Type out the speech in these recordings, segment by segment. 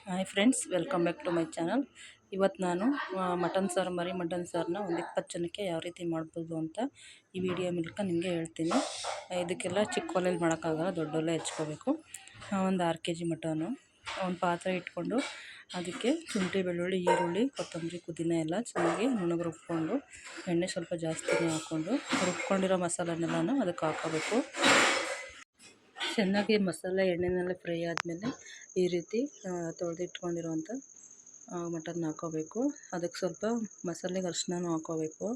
Hi friends, welcome back to my channel. ಇವತ್ತು ನಾನು mutton ಸಾರು, ಮಟನ್ ಸಾರನ್ನ ಒಂದು 20 ಜನಕ್ಕೆ ಯಾವ ರೀತಿ ಮಾಡ್ಬೋದು ಅಂತ ಈ ವಿಡಿಯೋ ಮೂಲಕ ನಿಮಗೆ ಹೇಳ್ತೀನಿ. ಇದಕ್ಕೆಲ್ಲ ಚಿಕ್ಕ ಒಲೆಯಲ್ಲಿ ಮಾಡೋಕ್ಕಾಗಲ್ಲ, ದೊಡ್ಡ ಒಲೆ ಹೆಚ್ಕೋಬೇಕು. ಒಂದು 6 kg ಮಟನು. ಒಂದು ಪಾತ್ರೆ ಇಟ್ಕೊಂಡು ಅದಕ್ಕೆ ಶುಂಠಿ, ಬೆಳ್ಳುಳ್ಳಿ, ಈರುಳ್ಳಿ, ಕೊತ್ತಂಬರಿ, ಪುದೀನ ಎಲ್ಲ ಚೆನ್ನಾಗಿ ನುಣ್ಣಗೆ ರುಬ್ಕೊಂಡು, ಎಣ್ಣೆ ಸ್ವಲ್ಪ ಜಾಸ್ತಿನೇ ಹಾಕ್ಕೊಂಡು ರುಬ್ಕೊಂಡಿರೋ ಮಸಾಲನೆಲ್ಲನೂ ಅದಕ್ಕೆ ಹಾಕೋಬೇಕು. ಚೆನ್ನಾಗಿ ಮಸಾಲೆ ಎಣ್ಣೆನೆಲ್ಲ ಫ್ರೈ ಆದಮೇಲೆ ಈ ರೀತಿ ತೊಳೆದಿಟ್ಕೊಂಡಿರೋಂಥ ಮಟನ್ ಹಾಕೋಬೇಕು. ಅದಕ್ಕೆ ಸ್ವಲ್ಪ ಮಸಾಲೆಗೆ ಅರಿಶಿನನೂ ಹಾಕೋಬೇಕು.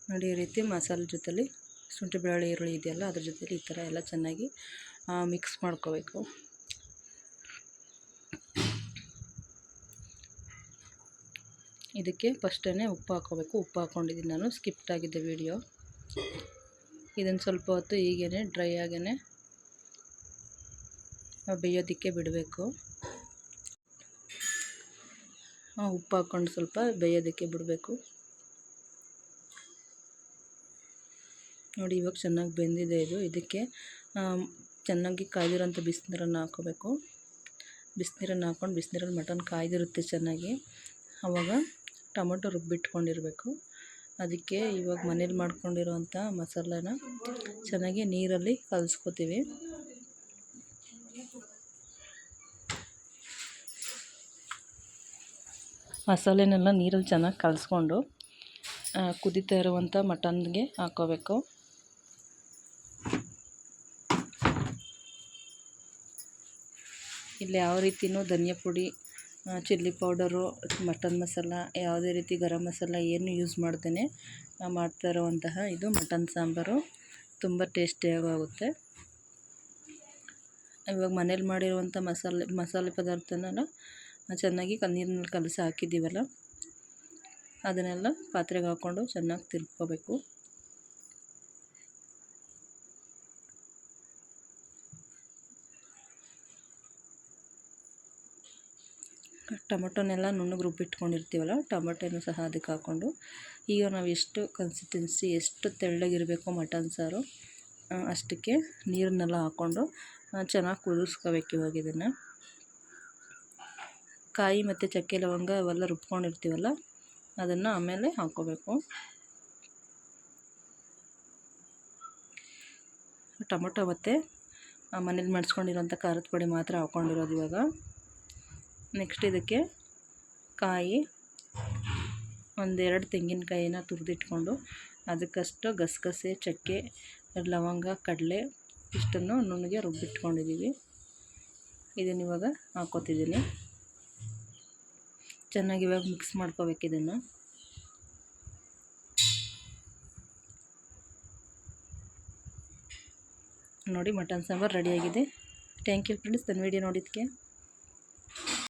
ನೋಡಿ, ಈ ರೀತಿ ಮಸಾಲೆ ಜೊತೆಲಿ ಶುಂಠಿ, ಬೆಳ್ಳುಳ್ಳಿ, ಈರುಳ್ಳಿ ಇದೆಯಲ್ಲ ಅದ್ರ ಜೊತೆಲಿ ಈ ಥರ ಎಲ್ಲ ಚೆನ್ನಾಗಿ ಮಿಕ್ಸ್ ಮಾಡ್ಕೋಬೇಕು. ಇದಕ್ಕೆ ಫಸ್ಟೇ ಉಪ್ಪು ಹಾಕೋಬೇಕು. ಉಪ್ಪು ಹಾಕ್ಕೊಂಡಿದ್ದೀನಿ ನಾನು, ಸ್ಕಿಪ್ಟ್ ಆಗಿದೆ ವಿಡಿಯೋ. ಇದನ್ನು ಸ್ವಲ್ಪ ಹೊತ್ತು ಹೀಗೇ ಡ್ರೈ ಆಗೇ ಬೇಯೋದಕ್ಕೆ ಬಿಡಬೇಕು. ಉಪ್ಪು ಹಾಕ್ಕೊಂಡು ಸ್ವಲ್ಪ ಬೇಯೋದಕ್ಕೆ ಬಿಡಬೇಕು. ನೋಡಿ, ಇವಾಗ ಚೆನ್ನಾಗಿ ಬೆಂದಿದೆ ಇದು. ಇದಕ್ಕೆ ಚೆನ್ನಾಗಿ ಕಾಯ್ದಿರೋಂಥ ಬಿಸಿನೀರನ್ನು ಹಾಕೋಬೇಕು. ಬಿಸಿನೀರನ್ನು ಹಾಕ್ಕೊಂಡು, ಬಿಸಿನೀರಲ್ಲಿ ಮಟನ್ ಕಾಯ್ದಿರುತ್ತೆ ಚೆನ್ನಾಗಿ. ಆವಾಗ ಟೊಮೊಟೊ ರುಬ್ಬಿಟ್ಕೊಂಡಿರಬೇಕು. ಅದಕ್ಕೆ ಇವಾಗ ಮನೇಲಿ ಮಾಡ್ಕೊಂಡಿರೋಂಥ ಮಸಾಲಾನ ಚೆನ್ನಾಗಿ ನೀರಲ್ಲಿ ಕಲಿಸ್ಕೊತೀವಿ. ಮಸಾಲೆನೆಲ್ಲ ನೀರಲ್ಲಿ ಚೆನ್ನಾಗಿ ಕಲಿಸ್ಕೊಂಡು ಕುದೀತಾ ಇರುವಂಥ ಮಟನ್ಗೆ ಹಾಕೋಬೇಕು. ಇಲ್ಲಿ ಯಾವ ರೀತಿಯೂ ಧನಿಯಾ ಪುಡಿ, ಚಿಲ್ಲಿ ಪೌಡರು, ಮಟನ್ ಮಸಾಲ, ಯಾವುದೇ ರೀತಿ ಗರಂ ಮಸಾಲ ಏನು ಯೂಸ್ ಮಾಡ್ದೇ ಮಾಡ್ತಾ ಇರುವಂತಹ ಇದು ಮಟನ್ ಸಾಂಬಾರು ತುಂಬ ಟೇಸ್ಟಿಯಾಗುತ್ತೆ. ಇವಾಗ ಮನೇಲಿ ಮಾಡಿರುವಂಥ ಮಸಾಲೆ ಪದಾರ್ಥನೆಲ್ಲ ಚೆನ್ನಾಗಿ ನೀರಿನಲ್ಲಿ ಕಲಸಿ ಹಾಕಿದ್ದೀವಲ್ಲ, ಅದನ್ನೆಲ್ಲ ಪಾತ್ರೆಗೆ ಹಾಕ್ಕೊಂಡು ಚೆನ್ನಾಗಿ ತಿರ್ಕೋಬೇಕು. ಟೊಮೊಟೊನೆಲ್ಲ ನುಣ್ಣಗೆ ರುಬ್ಬಿಟ್ಕೊಂಡಿರ್ತೀವಲ್ಲ, ಟೊಮೊಟೊನೂ ಸಹ ಅದಕ್ಕೆ ಹಾಕ್ಕೊಂಡು, ಈಗ ನಾವು ಎಷ್ಟು ಕನ್ಸಿಸ್ಟೆನ್ಸಿ, ಎಷ್ಟು ತೆಳ್ಳಗಿರಬೇಕು ಮಟನ್ ಸಾರು ಅಷ್ಟಕ್ಕೆ ನೀರನ್ನೆಲ್ಲ ಹಾಕ್ಕೊಂಡು ಚೆನ್ನಾಗಿ ಕುದಿಸ್ಕೋಬೇಕು. ಇವಾಗ ಇದನ್ನು ಕಾಯಿ ಮತ್ತು ಚಕ್ಕೆ ಲವಂಗ ಅವೆಲ್ಲ ರುಬ್ಕೊಂಡಿರ್ತೀವಲ್ಲ ಅದನ್ನು ಆಮೇಲೆ ಹಾಕ್ಕೋಬೇಕು. ಟೊಮೊಟೊ ಮತ್ತು ಮನೇಲಿ ಮಾಡಿಸ್ಕೊಂಡಿರೋಂಥ ಖಾರದ ಪುಡಿ ಮಾತ್ರ ಹಾಕ್ಕೊಂಡಿರೋದು ಇವಾಗ. ನೆಕ್ಸ್ಟ್ ಇದಕ್ಕೆ ಕಾಯಿ, 1-2 ತೆಂಗಿನಕಾಯಿನ ತುರಿದಿಟ್ಕೊಂಡು ಅದಕ್ಕಷ್ಟು ಗಸಗಸೆ, ಚಕ್ಕೆ, ಲವಂಗ, ಕಡಲೆ ಇಷ್ಟನ್ನು ನುಣ್ಣಗೆ ರುಬ್ಬಿಟ್ಕೊಂಡಿದ್ದೀವಿ. ಇದನ್ನು ಇವಾಗ ಹಾಕ್ಕೋತಿದ್ದೀನಿ. ಚೆನ್ನಾಗಿ ಇವಾಗ ಮಿಕ್ಸ್ ಮಾಡ್ಕೋಬೇಕು ಇದನ್ನು. ನೋಡಿ, ಮಟನ್ ಸಾಂಬಾರು ರೆಡಿಯಾಗಿದೆ. ಥ್ಯಾಂಕ್ ಯು ಫ್ರೆಂಡ್ಸ್, ನನ್ನ ವಿಡಿಯೋ ನೋಡಿದ್ದಕ್ಕೆ.